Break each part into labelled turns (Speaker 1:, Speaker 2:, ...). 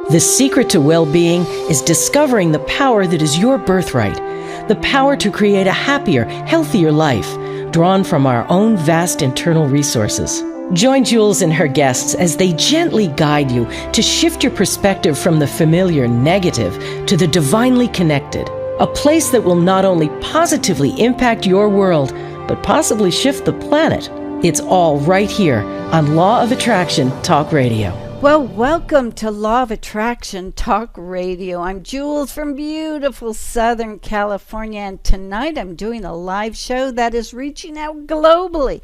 Speaker 1: The secret to well-being is discovering the power that is your birthright, the power to create a happier, healthier life, drawn from our own vast internal resources. Join Jules and her guests as they gently guide you to shift your perspective from the familiar negative to the divinely connected, a place that will not only positively impact your world, but possibly shift the planet. It's all right here on Law of Attraction Talk Radio.
Speaker 2: Well, welcome to Law of Attraction Talk Radio. I'm Jules from beautiful Southern California, and tonight I'm doing a live show that is reaching out globally.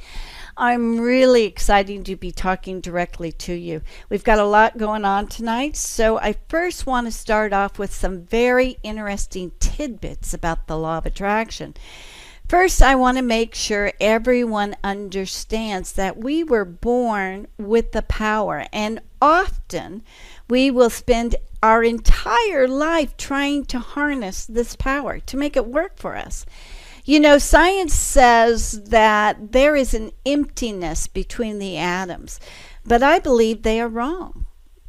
Speaker 2: I'm really excited to be talking directly to you. We've got a lot going on tonight, so I first want to start off with some very interesting tidbits about the Law of Attraction. First, I want to make sure everyone understands that we were born with the power, and often we will spend our entire life trying to harness this power to make it work for us. You know, science says that there is an emptiness between the atoms, but I believe they are wrong.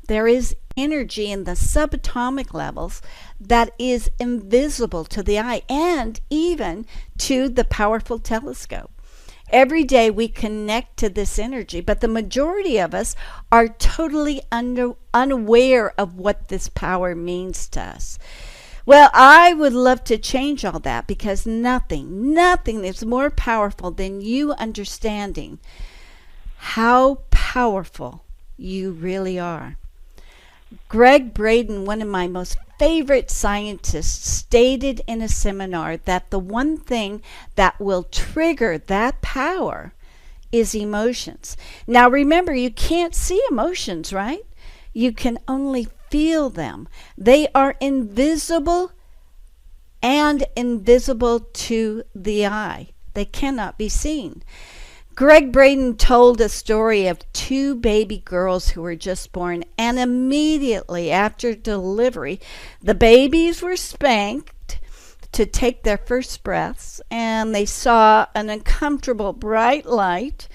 Speaker 2: There is energy in the subatomic levels that is invisible to the eye and even to the powerful telescope. Every day we connect to this energy, but the majority of us are totally unaware of what this power means to us. Well, I would love to change all that, because nothing is more powerful than you understanding how powerful you really are. Greg Braden, one of my most favorite scientists, stated in a seminar that the one thing that will trigger that power is emotions. Now remember, you can't see emotions, right? You can only feel them. They are invisible and invisible to the eye. They cannot be seen. Greg Braden told a story of two baby girls who were just born, and immediately after delivery, the babies were spanked to take their first breaths, and they saw an uncomfortable bright light,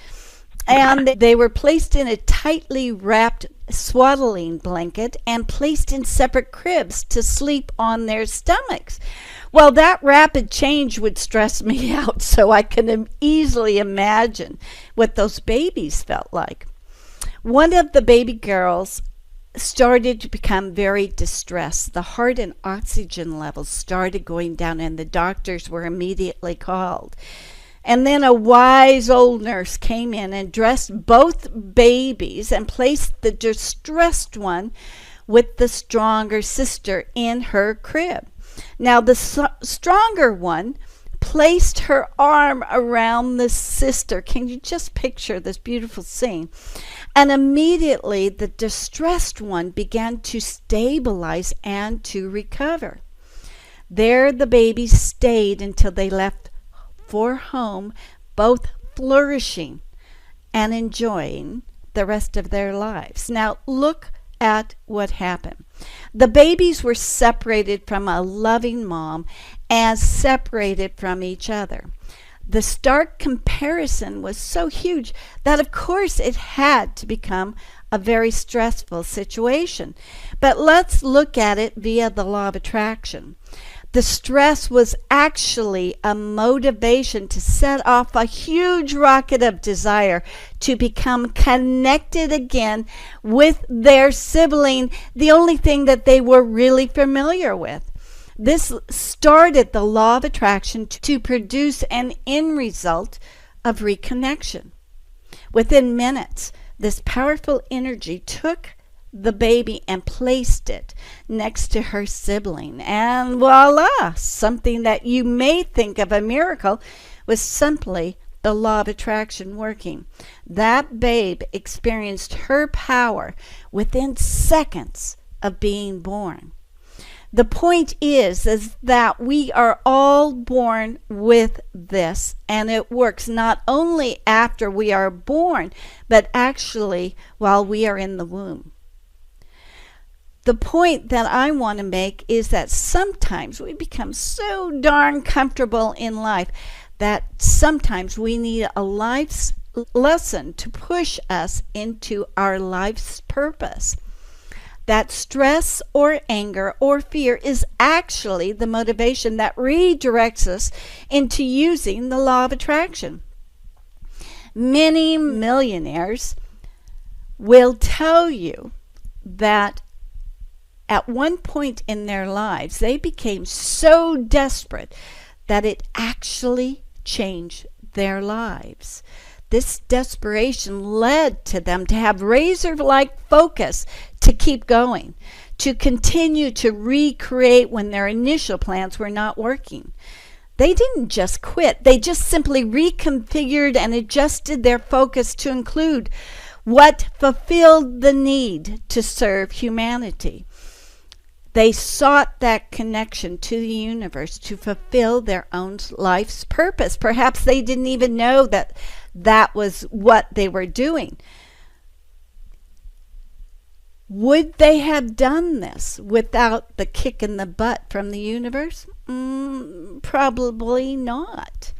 Speaker 2: and they were placed in a tightly wrapped swaddling blanket and placed in separate cribs to sleep on their stomachs. Well, that rapid change would stress me out, so I can easily imagine what those babies felt like. One of the baby girls started to become very distressed. The heart and oxygen levels started going down, and the doctors were immediately called. And then a wise old nurse came in and dressed both babies and placed the distressed one with the stronger sister in her crib. Now, the stronger one placed her arm around the sister. Can you just picture this beautiful scene? And immediately the distressed one began to stabilize and to recover. There the babies stayed until they left for home, both flourishing and enjoying the rest of their lives. Now, look at what happened. The babies were separated from a loving mom and separated from each other. The stark comparison was so huge that, of course, it had to become a very stressful situation. But let's look at it via the law of attraction. The stress was actually a motivation to set off a huge rocket of desire to become connected again with their sibling, the only thing that they were really familiar with. This started the law of attraction to produce an end result of reconnection. Within minutes, this powerful energy took the baby and placed it next to her sibling, and voila, something that you may think of a miracle was simply the law of attraction working. That babe experienced her power within seconds of being born. The point is that we are all born with this, and it works not only after we are born, but actually while we are in the womb. The point that I want to make is that sometimes we become so darn comfortable in life that sometimes we need a life's lesson to push us into our life's purpose. that stress or anger or fear is actually the motivation that redirects us into using the law of attraction. Many millionaires will tell you that at one point in their lives, they became so desperate that it actually changed their lives. This desperation led to them to have razor-like focus to keep going, to continue to recreate when their initial plans were not working. They didn't just quit. They just simply reconfigured and adjusted their focus to include what fulfilled the need to serve humanity. They sought that connection to the universe to fulfill their own life's purpose. Perhaps they didn't even know that that was what they were doing. Would they have done this without the kick in the butt from the universe? Probably not.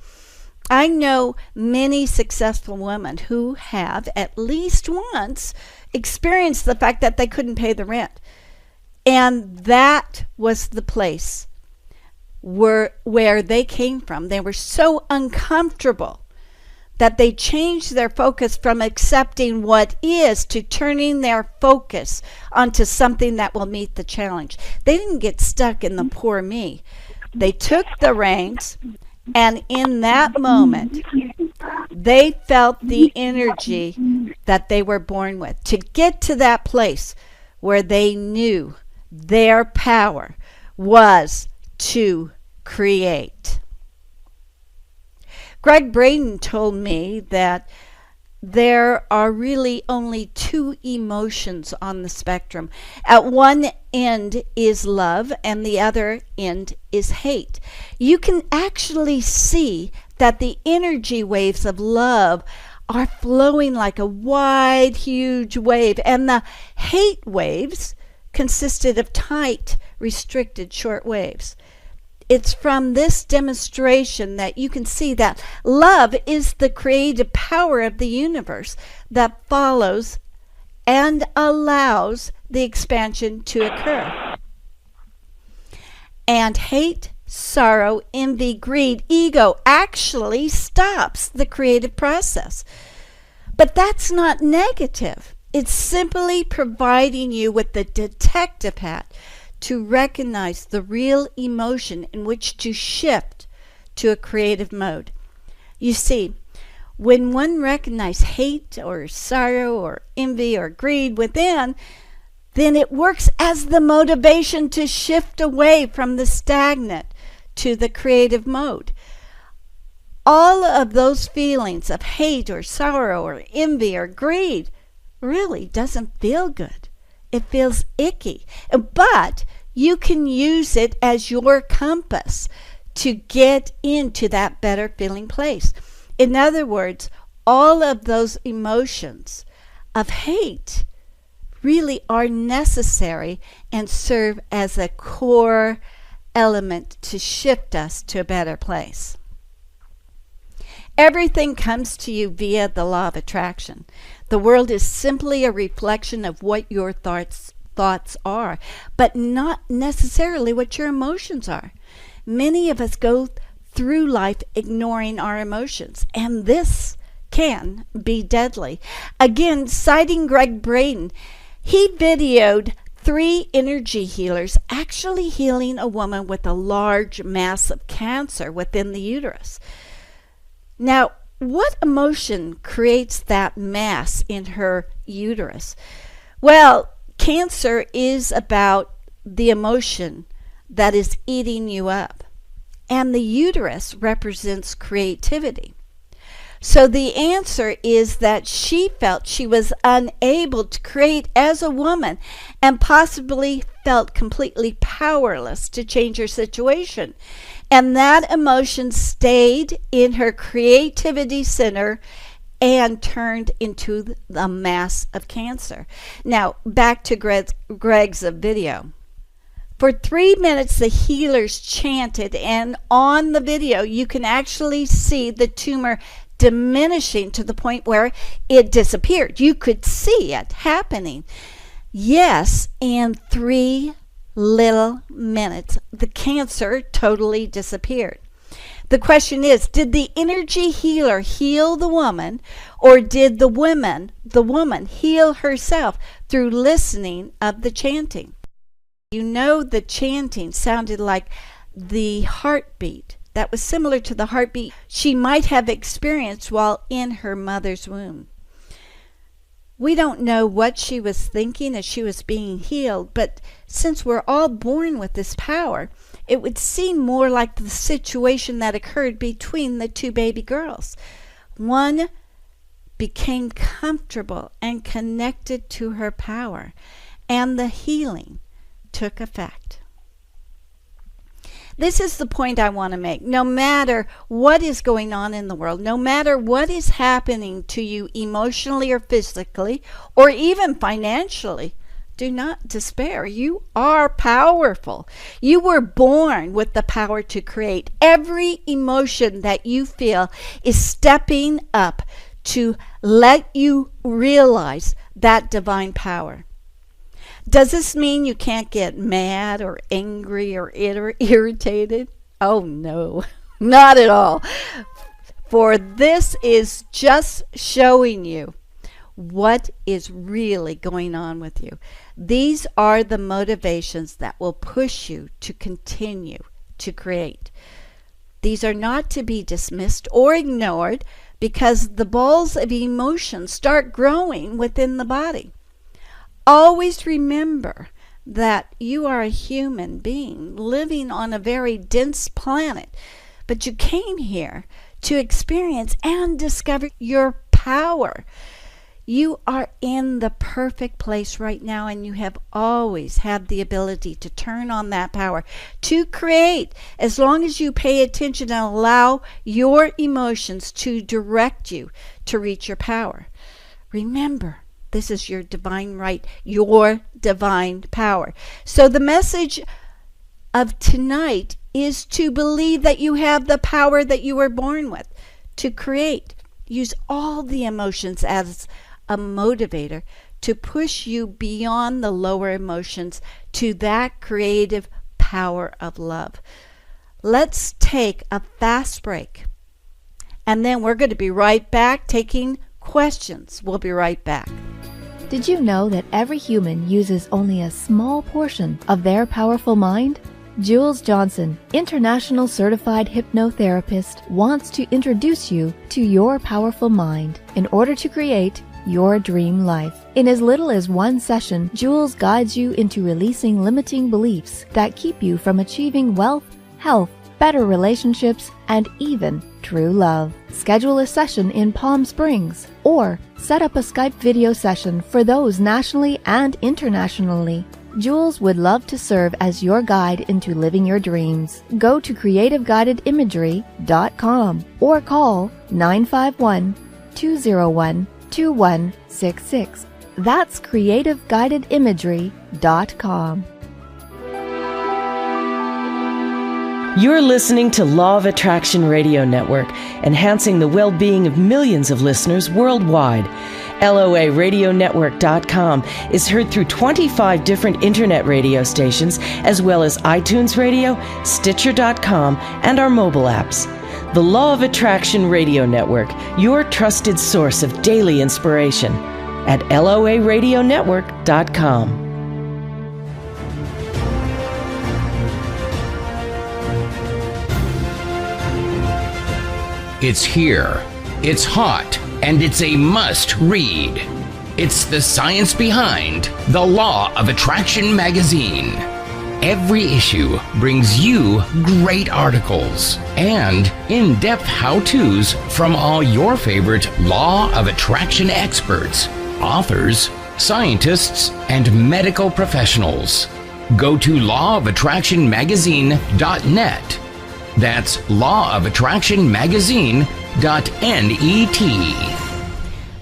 Speaker 2: I know many successful women who have at least once experienced the fact that they couldn't pay the rent. And that was the place where they came from. They were so uncomfortable that they changed their focus from accepting what is to turning their focus onto something that will meet the challenge. They didn't get stuck in the poor me. They took the reins, and in that moment, they felt the energy that they were born with to get to that place where they knew their power was to create. Greg Braden told me that there are really only two emotions on the spectrum. At one end is love, and the other end is hate. You can actually see that the energy waves of love are flowing like a wide, huge wave, and the hate waves consisted of tight, restricted, short waves. It's from this demonstration that you can see that love is the creative power of the universe that follows and allows the expansion to occur. And hate, sorrow, envy, greed, ego actually stops the creative process. But that's not negative. It's simply providing you with the detective hat to recognize the real emotion in which to shift to a creative mode. You see, when one recognizes hate or sorrow or envy or greed within, then it works as the motivation to shift away from the stagnant to the creative mode. All of those feelings of hate or sorrow or envy or greed really doesn't feel good. It feels icky. But you can use it as your compass to get into that better feeling place. In other words, all of those emotions of hate really are necessary and serve as a core element to shift us to a better place. Everything comes to you via the law of attraction. The world is simply a reflection of what your thoughts are, but not necessarily what your emotions are. Many of us go through life ignoring our emotions, and this can be deadly. Again, citing Greg Braden, he videoed 3 energy healers actually healing a woman with a large mass of cancer within the uterus. Now, what emotion creates that mass in her uterus? Well, cancer is about the emotion that is eating you up, and the uterus represents creativity. So the answer is that she felt she was unable to create as a woman and possibly felt completely powerless to change her situation. And that emotion stayed in her creativity center and turned into the mass of cancer. Now, back to Greg's video. For 3 minutes, the healers chanted, and on the video, you can actually see the tumor diminishing to the point where it disappeared. You could see it happening. Yes, in 3 little minutes, the cancer totally disappeared. The question is, did the energy healer heal the woman, or did the woman heal herself through listening of the chanting? You know, the chanting sounded like the heartbeat that was similar to the heartbeat she might have experienced while in her mother's womb. We don't know what she was thinking as she was being healed, but since we're all born with this power, it would seem more like the situation that occurred between the 2 baby girls. One became comfortable and connected to her power, and the healing took effect. This is the point I want to make. No matter what is going on in the world, no matter what is happening to you emotionally or physically, or even financially, do not despair. You are powerful. You were born with the power to create. Every emotion that you feel is stepping up to let you realize that divine power. Does this mean you can't get mad or angry or irritated? Oh no, not at all. For this is just showing you what is really going on with you. These are the motivations that will push you to continue to create. These are not to be dismissed or ignored, because the balls of emotion start growing within the body. Always remember that you are a human being living on a very dense planet, but you came here to experience and discover your power. You are in the perfect place right now, and you have always had the ability to turn on that power to create, as long as you pay attention and allow your emotions to direct you to reach your power. Remember, this is your divine right, your divine power. So the message of tonight is to believe that you have the power that you were born with to create. Use all the emotions as a motivator to push you beyond the lower emotions to that creative power of love. Let's take a fast break, and then we're going to be right back taking questions. We'll be right back.
Speaker 3: Did you know that every human uses only a small portion of their powerful mind? Jules Johnson, international certified hypnotherapist, wants to introduce you to your powerful mind in order to create your dream life. In as little as 1 session, Jules guides you into releasing limiting beliefs that keep you from achieving wealth, health, better relationships, and even true love. Schedule a session in Palm Springs or set up a Skype video session for those nationally and internationally. Jules would love to serve as your guide into living your dreams. Go to creativeguidedimagery.com or call 951-201-2166. That's creativeguidedimagery.com.
Speaker 1: You're listening to Law of Attraction Radio Network, enhancing the well-being of millions of listeners worldwide. LOARadionetwork.com is heard through 25 different internet radio stations, as well as iTunes Radio, Stitcher.com, and our mobile apps. The Law of Attraction Radio Network, your trusted source of daily inspiration, at LOARadionetwork.com.
Speaker 4: It's here, it's hot, and it's a must-read. It's the science behind The Law of Attraction magazine. Every issue brings you great articles and in-depth how-tos from all your favorite Law of Attraction experts, authors, scientists, and medical professionals. Go to lawofattractionmagazine.net. That's lawofattractionmagazine.net.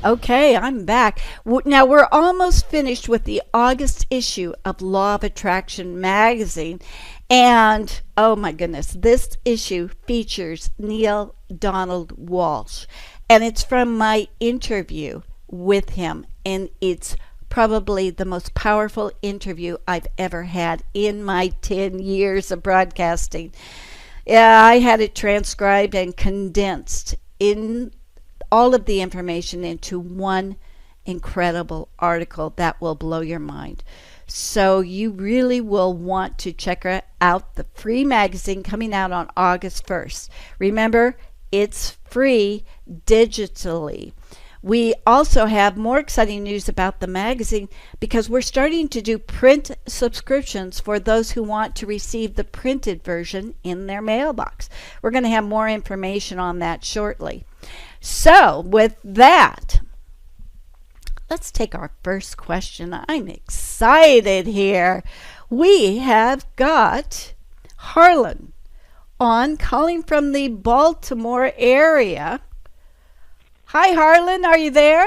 Speaker 2: Okay, I'm back. Now, we're almost finished with the August issue of Law of Attraction magazine. And, oh my goodness, this issue features Neil Donald Walsh. And it's from my interview with him. And it's probably the most powerful interview I've ever had in my 10 years of broadcasting. Yeah, I had it transcribed and condensed in all of the information into one incredible article that will blow your mind. So you really will want to check out the free magazine coming out on August 1st. Remember, it's free digitally. We also have more exciting news about the magazine because we're starting to do print subscriptions for those who want to receive the printed version in their mailbox. We're going to have more information on that shortly. So with that, let's take our first question. I'm excited here. We have got Harlan on, calling from the Baltimore area. Hi, Harlan. Are you there?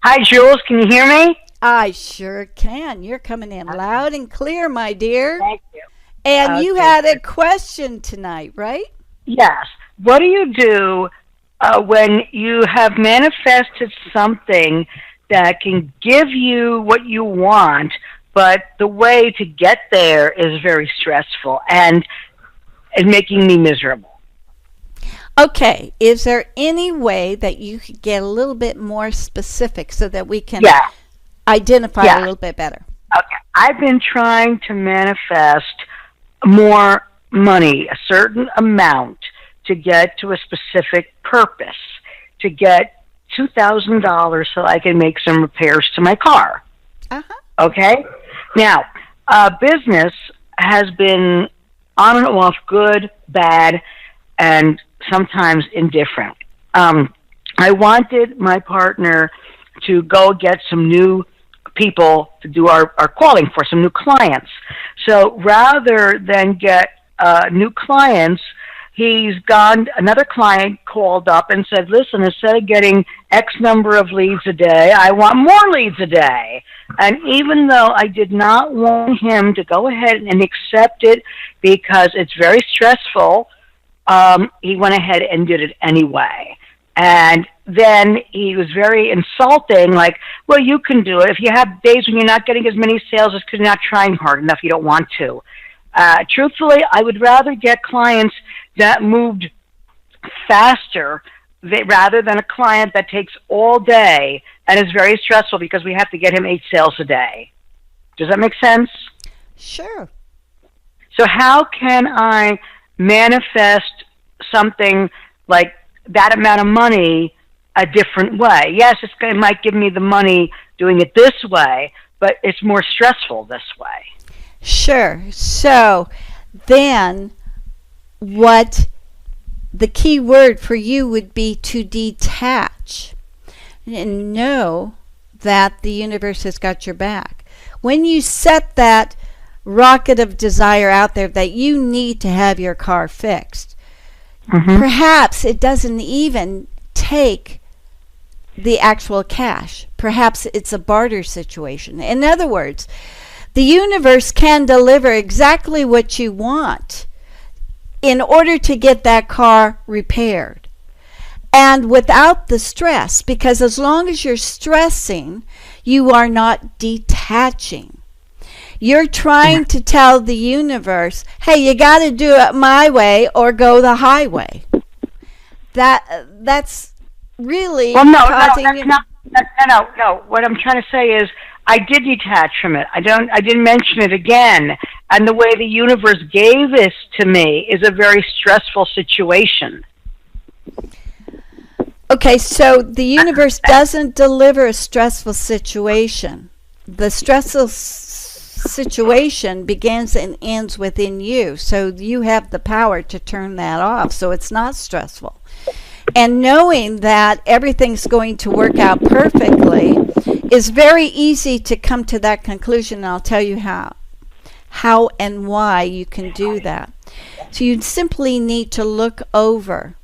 Speaker 5: Hi, Jules. Can you hear me?
Speaker 2: I sure can. You're coming in loud and clear, my dear.
Speaker 5: Thank you.
Speaker 2: And you had a question tonight, right?
Speaker 5: Yes. What do you do when you have manifested something that can give you what you want, but the way to get there is very stressful and making me miserable?
Speaker 2: Okay. Is there any way that you could get a little bit more specific so that we can identify a little bit better?
Speaker 5: Okay. I've been trying to manifest more money, a certain amount, to get to a specific purpose, to get $2,000 so I can make some repairs to my car. Okay? Now, business has been on and off, good, bad, and sometimes indifferent. I wanted my partner to go get some new people to do our calling for, some new clients. So rather than get new clients, another client called up and said, listen, instead of getting X number of leads a day, I want more leads a day. And even though I did not want him to go ahead and accept it because it's very stressful, he went ahead and did it anyway. And then he was very insulting, like, well, you can do it. If you have days when you're not getting as many sales, it's because you're not trying hard enough. You don't want to. Truthfully, I would rather get clients that moved faster rather than a client that takes all day and is very stressful because we have to get him 8 sales a day. Does that make sense?
Speaker 2: Sure.
Speaker 5: So how can I manifest something like that amount of money a different way? Yes, it might give me the money doing it this way, but it's more stressful this way.
Speaker 2: Sure. So then what the key word for you would be to detach and know that the universe has got your back. When you set that rocket of desire out there that you need to have your car fixed, perhaps it doesn't even take the actual cash. Perhaps it's a barter situation. In other words, the universe can deliver exactly what you want in order to get that car repaired. And without the stress, because as long as you're stressing, you are not detaching. You're trying to tell the universe, hey, you got to do it my way or go the highway. That's really causing you.
Speaker 5: No. What I'm trying to say is I did detach from it. I didn't mention it again. And the way the universe gave this to me is a very stressful situation.
Speaker 2: Okay, so the universe doesn't deliver a stressful situation. The stressful situation begins and ends within you. So you have the power to turn that off. So it's not stressful. And knowing that everything's going to work out perfectly is very easy to come to that conclusion. And I'll tell you how and why you can do that. So you simply need to look over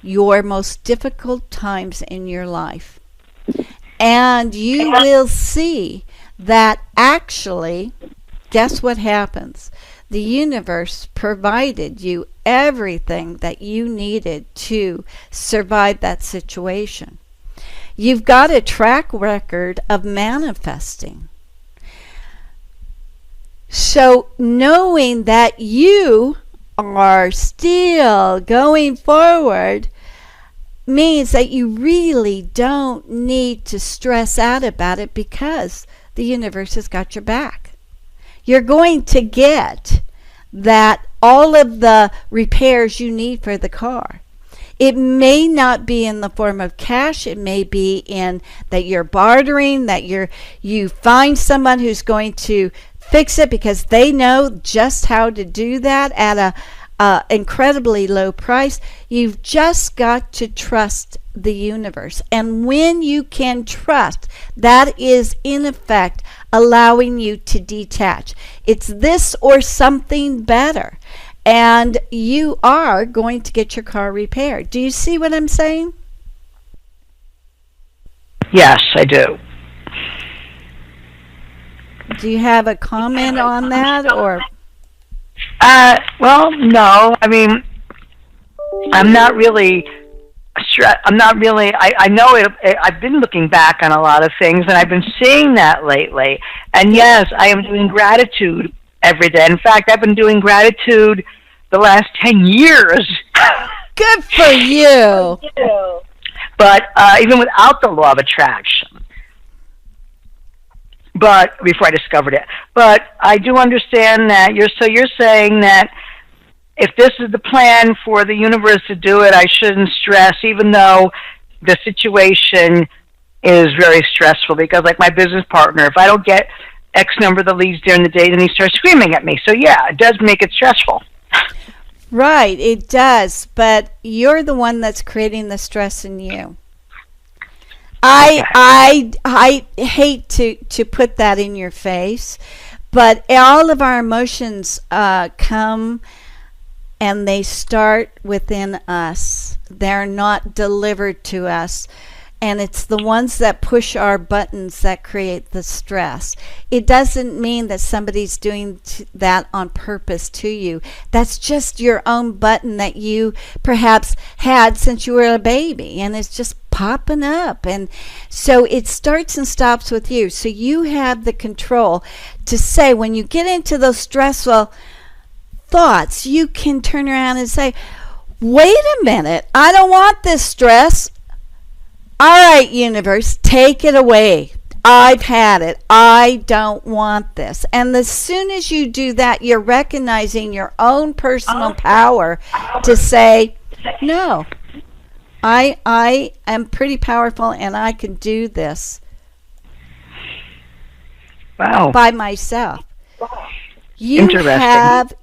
Speaker 2: your most difficult times in your life. And you will see that actually, guess what happens? The universe provided you everything that you needed to survive that situation. You've got a track record of manifesting. So knowing that you are still going forward means that you really don't need to stress out about it, because the universe has got your back. You're going to get that all of the repairs you need for the car. It may not be in the form of cash. It may be in that you're bartering, that you find someone who's going to fix it because they know just how to do that at a incredibly low price. You've just got to trust the universe. And when you can trust, that is in effect allowing you to detach. It's this or something better. And you are going to get your car repaired. Do you see what I'm saying?
Speaker 5: Yes, I do.
Speaker 2: Do you have a comment on that, or?
Speaker 5: Well, no. I mean, I'm not really. I know it. I've been looking back on a lot of things, and I've been seeing that lately. And yes, I am doing gratitude every day. In fact, I've been doing gratitude the last 10 years.
Speaker 2: Good for you.
Speaker 5: But even without the law of attraction. But before I discovered it. But I do understand that you're saying that if this is the plan for the universe to do it, I shouldn't stress, even though the situation is very stressful. Because like my business partner, if I don't get X number of the leads during the day, then he starts screaming at me. So yeah, it does make it stressful.
Speaker 2: Right, it does. But you're the one that's creating the stress in you. I hate to put that in your face, but all of our emotions come and they start within us. They're not delivered to us. And it's the ones that push our buttons that create the stress. It doesn't mean that somebody's doing that on purpose to you. That's just your own button that you perhaps had since you were a baby, and it's just popping up. And so it starts and stops with you. So you have the control to say, when you get into those stressful thoughts, you can turn around and say, wait a minute, I don't want this stress. All right, universe, take it away. I've had it. I don't want this. And as soon as you do that, you're recognizing your own personal power to say, no, I am pretty powerful and I can do this by myself. You have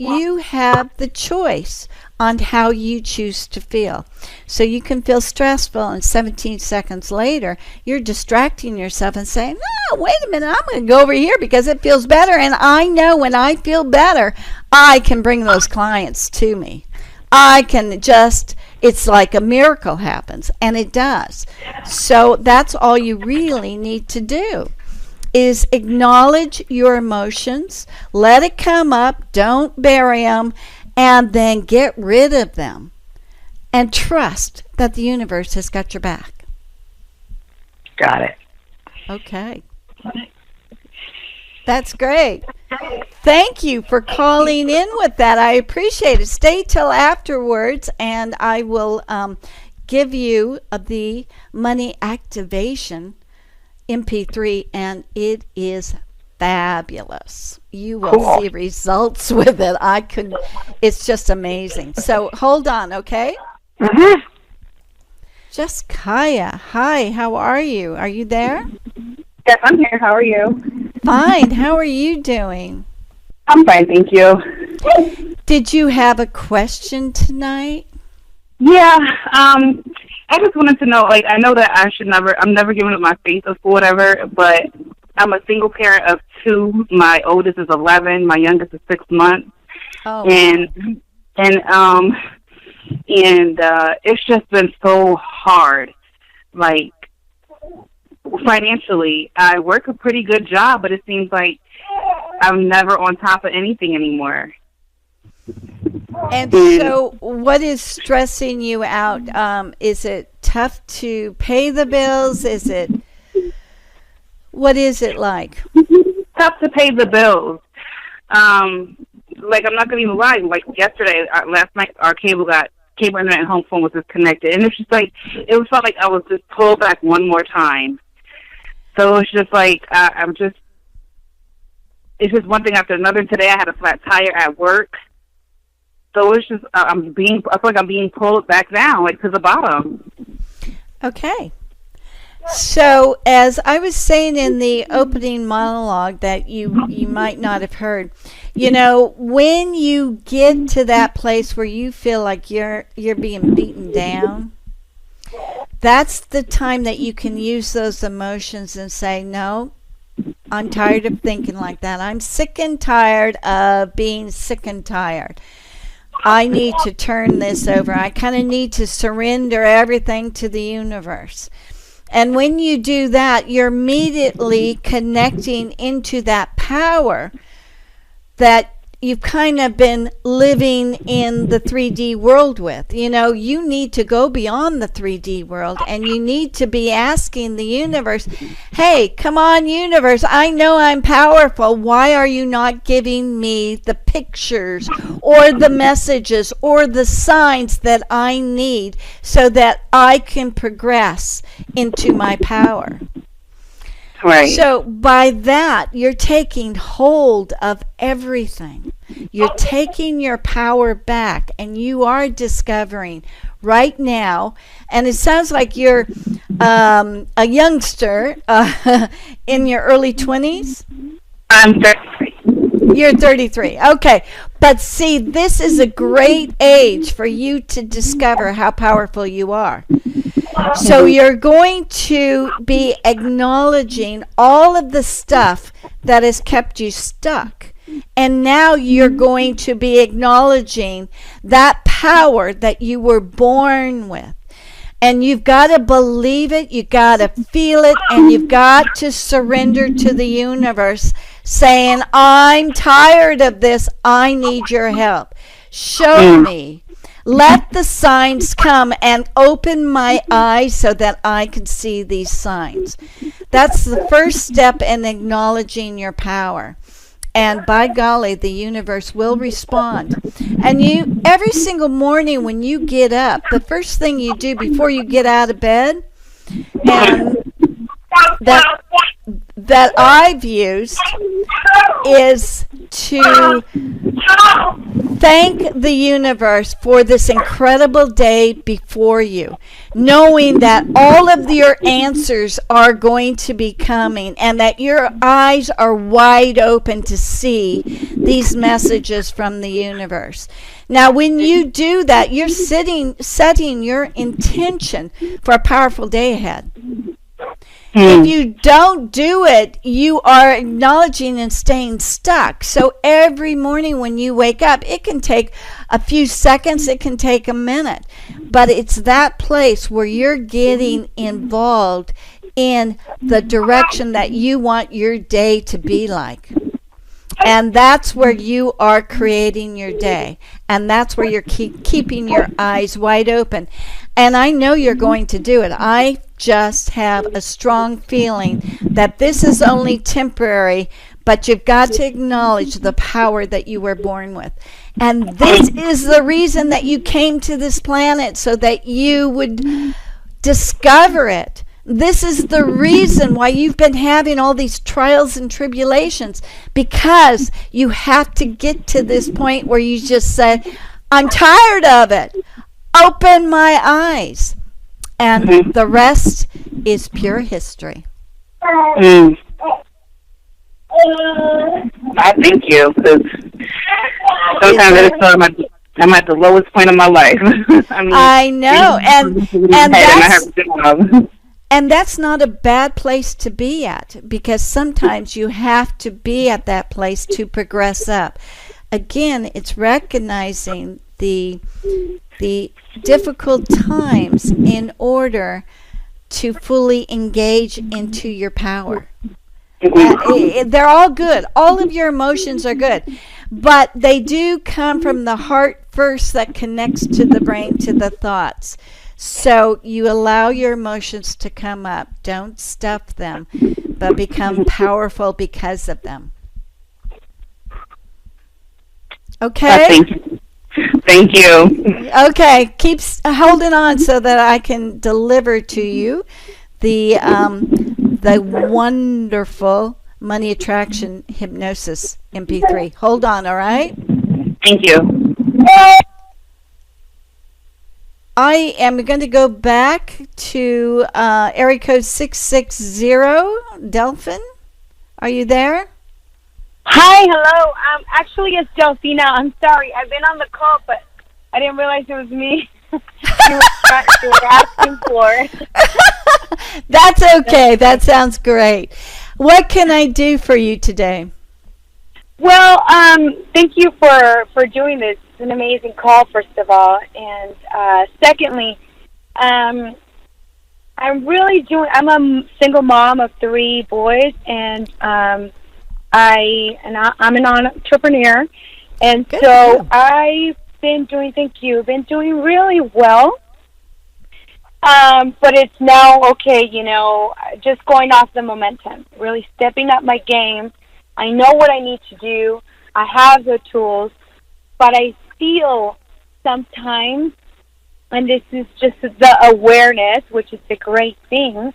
Speaker 2: the choice on how you choose to feel. So you can feel stressful, and 17 seconds later, you're distracting yourself and saying, no, wait a minute, I'm going to go over here because it feels better. And I know when I feel better, I can bring those clients to me. I can just, it's like a miracle happens, and it does. So that's all you really need to do, is acknowledge your emotions, let it come up, don't bury them, and then get rid of them and trust that the universe has got your back.
Speaker 5: Got it.
Speaker 2: Okay. That's great. Thank you for calling in with that. I appreciate it. Stay till afterwards, and I will give you the money activation MP3, and it is fabulous. You will see results with it. It's just amazing. So hold on, okay?
Speaker 5: Mm-hmm.
Speaker 2: Just Kaya. Hi, how are you? Are you there?
Speaker 6: Yes, I'm here. How are you?
Speaker 2: Fine. How are you doing?
Speaker 6: I'm fine, thank you.
Speaker 2: Did you have a question tonight?
Speaker 6: Yeah, I just wanted to know, like, I know that I'm never giving up my faith or whatever, but I'm a single parent of two. My oldest is 11. My youngest is 6 months.
Speaker 2: Oh.
Speaker 6: And it's just been so hard. Like, financially, I work a pretty good job, but it seems like I'm never on top of anything anymore.
Speaker 2: And so what is stressing you out? Is it tough to pay the bills? What is it like?
Speaker 6: Tough to pay the bills. Like, I'm not gonna even lie. Like yesterday, last night, our cable internet and home phone was disconnected, and it's just like it felt like I was just pulled back one more time. So it was just like it's just one thing after another. Today I had a flat tire at work. So it's just, I feel like I'm being pulled back down, like to the bottom.
Speaker 2: Okay. So as I was saying in the opening monologue that you might not have heard, when you get to that place where you feel like you're being beaten down, that's the time that you can use those emotions and say, no, I'm tired of thinking like that. I'm sick and tired of being sick and tired. I need to turn this over. I kind of need to surrender everything to the universe. And when you do that, you're immediately connecting into that power that you've kind of been living in the 3D world with. You need to go beyond the 3D world, and you need to be asking the universe, hey, come on, universe, I know I'm powerful. Why are you not giving me the pictures or the messages or the signs that I need so that I can progress into my power?
Speaker 6: Right.
Speaker 2: So by that, you're taking hold of everything. You're taking your power back, and you are discovering right now, and it sounds like you're a youngster in your early 20s.
Speaker 6: I'm 33.
Speaker 2: You're 33. Okay. But see, this is a great age for you to discover how powerful you are. So you're going to be acknowledging all of the stuff that has kept you stuck. And now you're going to be acknowledging that power that you were born with. And you've got to believe it, you've got to feel it, and you've got to surrender to the universe, saying, I'm tired of this, I need your help. Show me. Let the signs come and open my eyes so that I can see these signs. That's the first step in acknowledging your power. And by golly, the universe will respond. And you, every single morning when you get up, the first thing you do before you get out of bed, and that I've used, is to thank the universe for this incredible day before you, knowing that all of your answers are going to be coming and that your eyes are wide open to see these messages from the universe. Now, when you do that, you're setting your intention for a powerful day ahead. If you don't do it, you are acknowledging and staying stuck. So every morning when you wake up, it can take a few seconds, it can take a minute. But it's that place where you're getting involved in the direction that you want your day to be like. And that's where you are creating your day. And that's where you're keeping your eyes wide open. And I know you're going to do it. I just have a strong feeling that this is only temporary, but you've got to acknowledge the power that you were born with. And this is the reason that you came to this planet, so that you would discover it. This is the reason why you've been having all these trials and tribulations, because you have to get to this point where you just say, I'm tired of it. Open my eyes. And the rest is pure history.
Speaker 6: I thank you, because sometimes I'm at the lowest point of my life.
Speaker 2: I know, and that's not a bad place to be at, because sometimes you have to be at that place to progress up. Again, it's recognizing the difficult times in order to fully engage into your power. They're all good. All of your emotions are good. But they do come from the heart first, that connects to the brain, to the thoughts. So you allow your emotions to come up. Don't stuff them, but become powerful because of them. Okay?
Speaker 6: Thank you. Thank you.
Speaker 2: Okay, keep holding on so that I can deliver to you the wonderful Money Attraction Hypnosis MP3. Hold on, all right?
Speaker 6: Thank you.
Speaker 2: I am going to go back to area code 660. Delphin, are you there?
Speaker 7: Hi, hello. Actually, it's Delphina. I'm sorry. I've been on the call, but I didn't realize it was me. you were asking for.
Speaker 2: That's okay. That sounds great. What can I do for you today?
Speaker 7: Well, thank you for doing this. It's an amazing call, first of all. And secondly, I'm a single mom of 3 boys, and I'm an entrepreneur. And
Speaker 2: Good.
Speaker 7: so I've been doing really well. But it's now, okay, just going off the momentum, really stepping up my game. I know what I need to do. I have the tools, but I feel sometimes, and this is just the awareness, which is the great thing,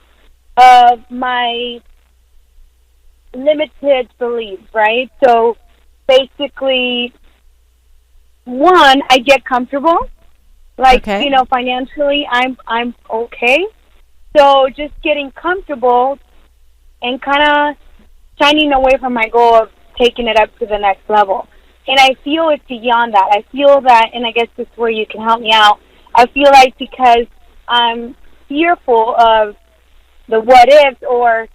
Speaker 7: of my limited beliefs, right? So basically, one, I get comfortable. Like,
Speaker 2: okay.
Speaker 7: Financially, I'm okay. So just getting comfortable and kind of shining away from my goal of taking it up to the next level. And I feel it's beyond that. I feel that, and I guess this is where you can help me out, I feel like because I'm fearful of the what ifs or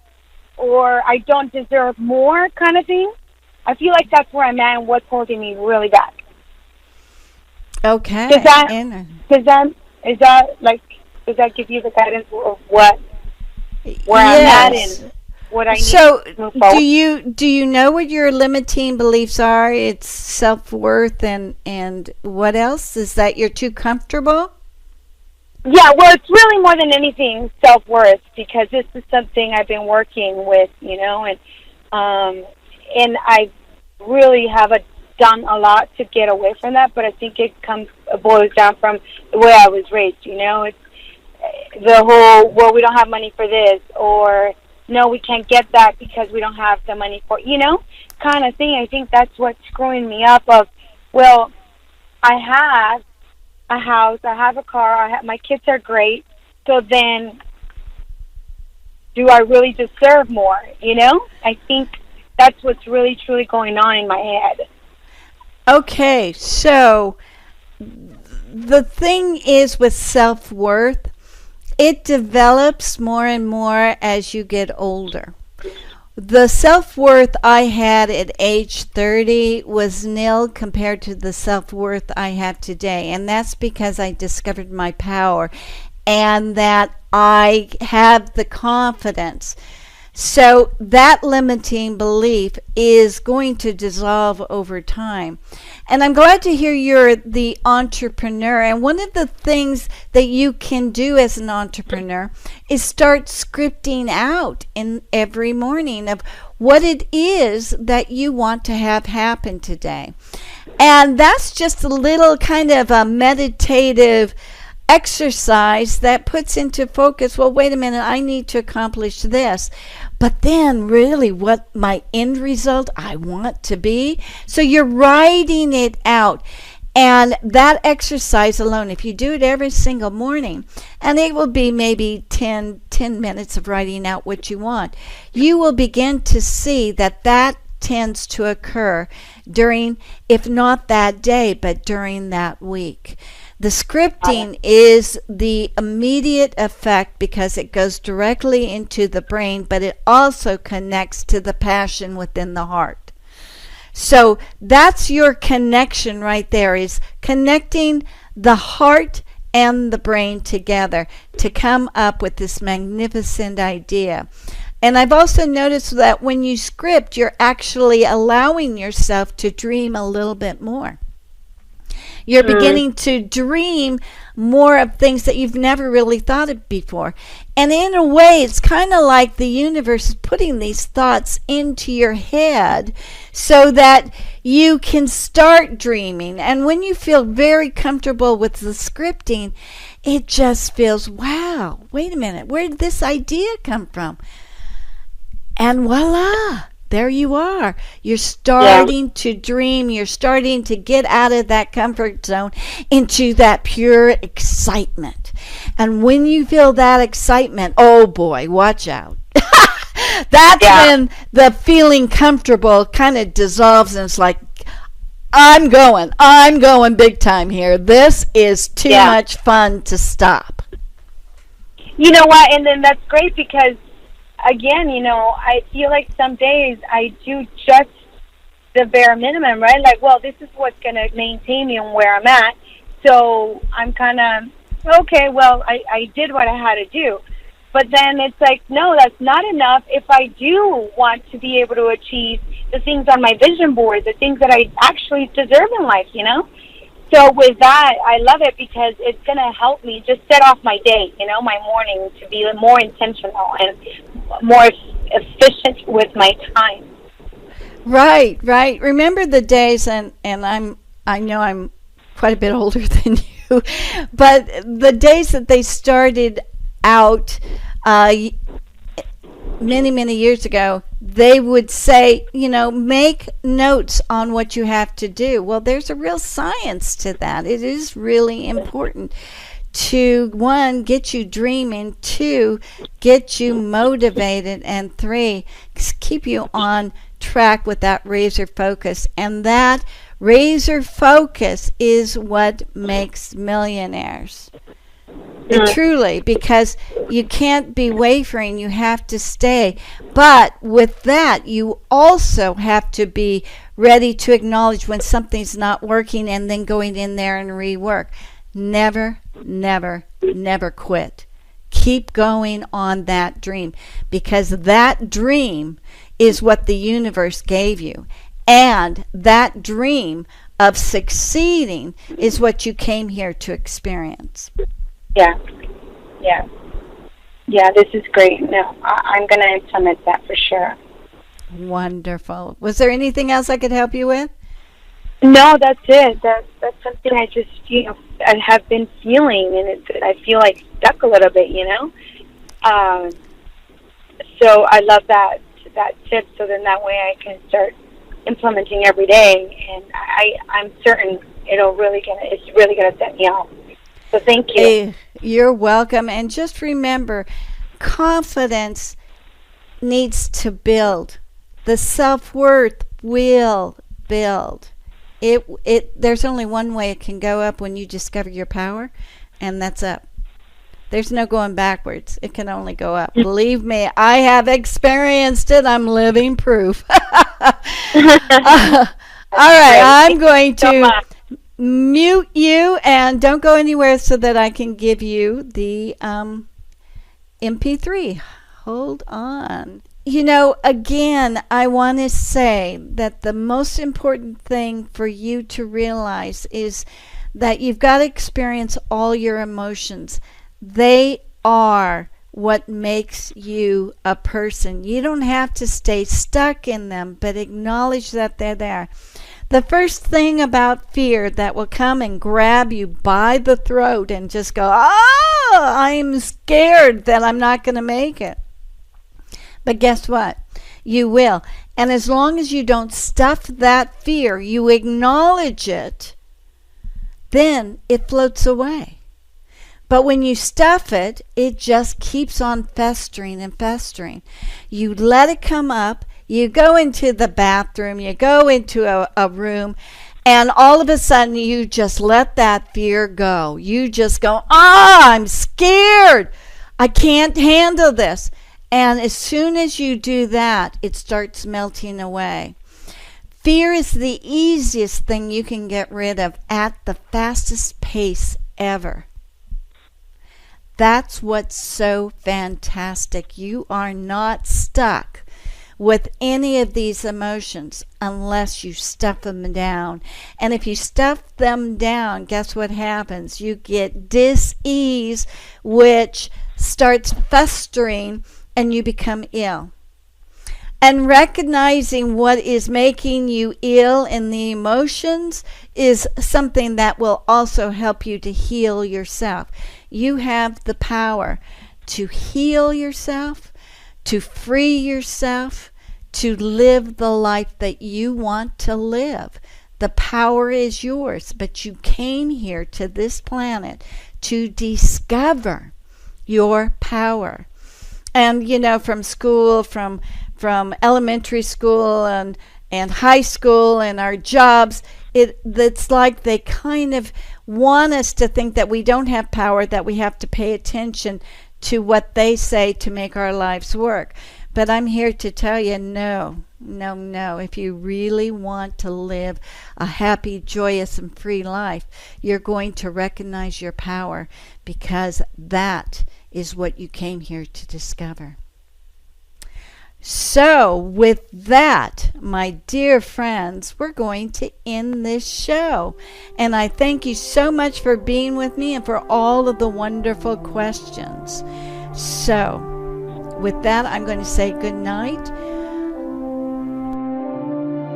Speaker 7: I don't deserve more kind of thing, I feel like that's where I'm at and what's holding me really back.
Speaker 2: Okay.
Speaker 7: Does that give you the guidance of where I'm at and what I need to move forward?
Speaker 2: Do you know what your limiting beliefs are? It's self-worth and what else? Is that you're too comfortable?
Speaker 7: Yeah, well, it's really more than anything self-worth, because this is something I've been working with, and I really done a lot to get away from that, but I think it boils down from the way I was raised, It's the whole, well, we don't have money for this, or no, we can't get that because we don't have the money for, kind of thing. I think that's what's screwing me up of, well, I have a house, I have a car, my kids are great, so then do I really deserve more, I think that's what's really, truly going on in my head.
Speaker 2: Okay, so the thing is with self-worth, it develops more and more as you get older. The self-worth I had at age 30 was nil compared to the self-worth I have today. And that's because I discovered my power and that I have the confidence. So that limiting belief is going to dissolve over time. And I'm glad to hear you're the entrepreneur. And one of the things that you can do as an entrepreneur is start scripting out in every morning of what it is that you want to have happen today. And that's just a little kind of a meditative exercise that puts into focus, well, wait a minute, I need to accomplish this. But then really what my end result I want to be. So you're writing it out. And that exercise alone, if you do it every single morning, and it will be maybe 10 minutes of writing out what you want, you will begin to see that tends to occur during, if not that day, but during that week. The scripting is the immediate effect because it goes directly into the brain, but it also connects to the passion within the heart. So that's your connection right there, is connecting the heart and the brain together to come up with this magnificent idea. And I've also noticed that when you script, you're actually allowing yourself to dream a little bit more. You're beginning to dream more of things that you've never really thought of before. And in a way, it's kind of like the universe is putting these thoughts into your head so that you can start dreaming. And when you feel very comfortable with the scripting, it just feels, wow, wait a minute, where did this idea come from? And voila, there you are. You're starting to dream. You're starting to get out of that comfort zone into that pure excitement. And when you feel that excitement, oh boy, watch out. That's when the feeling comfortable kind of dissolves, and it's like, I'm going big time here. This is too much fun to stop.
Speaker 7: You know what? And then that's great because, again, you know, I feel like some days I do just the bare minimum, right? Like, well, this is what's going to maintain me and where I'm at. So I'm kind of, okay, well, I did what I had to do. But then it's like, no, that's not enough if I do want to be able to achieve the things on my vision board, the things that I actually deserve in life, you know? So with that, I love it because it's going to help me just set off my day, you know, my morning to be more intentional and more efficient with my time.
Speaker 2: Right. Remember the days, and I know I'm quite a bit older than you, but the days that they started out many years ago, they would say, you know, make notes on what you have to do. Well, there's a real science to that. It is really important to, one, get you dreaming, two, get you motivated, and three, keep you on track with that razor focus. And that razor focus is what makes millionaires. Truly, because you can't be wavering, you have to stay. But with that, you also have to be ready to acknowledge when something's not working and then going in there and rework. Never quit. Keep going on that dream, because that dream is what the universe gave you. And that dream of succeeding is what you came here to experience. Yeah, this is great. No, I'm going to implement that for sure. Wonderful. Was there anything else I could help you with?
Speaker 7: No, that's it. That's something I just, you know, I have been feeling, and I feel like stuck a little bit, you know. So I love that tip. So then that way I can start implementing every day, and I'm certain it's really gonna set me off. So thank you.
Speaker 2: Hey, you're welcome. And just remember, confidence needs to build. The self-worth will build. There's only one way it can go up when you discover your power, and that's up. There's no going backwards. It can only go up. Believe me, I have experienced it. I'm living proof. All right, I'm going to mute you, and don't go anywhere so that I can give you the MP3. Hold on. You know, again, I want to say that the most important thing for you to realize is that you've got to experience all your emotions. They are what makes you a person. You don't have to stay stuck in them, but acknowledge that they're there. The first thing about fear that will come and grab you by the throat and just go, I'm scared that I'm not going to make it. But guess what? You will. And as long as you don't stuff that fear, you acknowledge it, then it floats away. But when you stuff it, it just keeps on festering and festering. You let it come up. You go into the bathroom, you go into a room, and all of a sudden you just let that fear go. You just go, I'm scared. I can't handle this. And as soon as you do that, it starts melting away. Fear is the easiest thing you can get rid of at the fastest pace ever. That's what's so fantastic. You are not stuck with any of these emotions unless you stuff them down. And if you stuff them down, guess what happens? You get dis-ease, which starts festering, and you become ill. And recognizing what is making you ill in the emotions is something that will also help you to heal yourself. You have the power to heal yourself, to free yourself, to live the life that you want to live. The power is yours, but you came here to this planet to discover your power. And, you know, from school, from elementary school and high school and our jobs, it's like they kind of want us to think that we don't have power, that we have to pay attention to what they say to make our lives work. But I'm here to tell you, no. If you really want to live a happy, joyous, and free life, you're going to recognize your power, because that is what you came here to discover. So, with that, my dear friends, we're going to end this show. And I thank you so much for being with me and for all of the wonderful questions. So, with that, I'm going to say good night.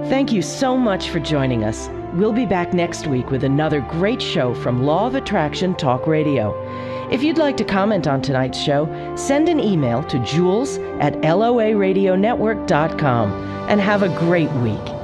Speaker 1: Thank you so much for joining us. We'll be back next week with another great show from Law of Attraction Talk Radio. If you'd like to comment on tonight's show, send an email to jules@loaradionetwork.com and have a great week.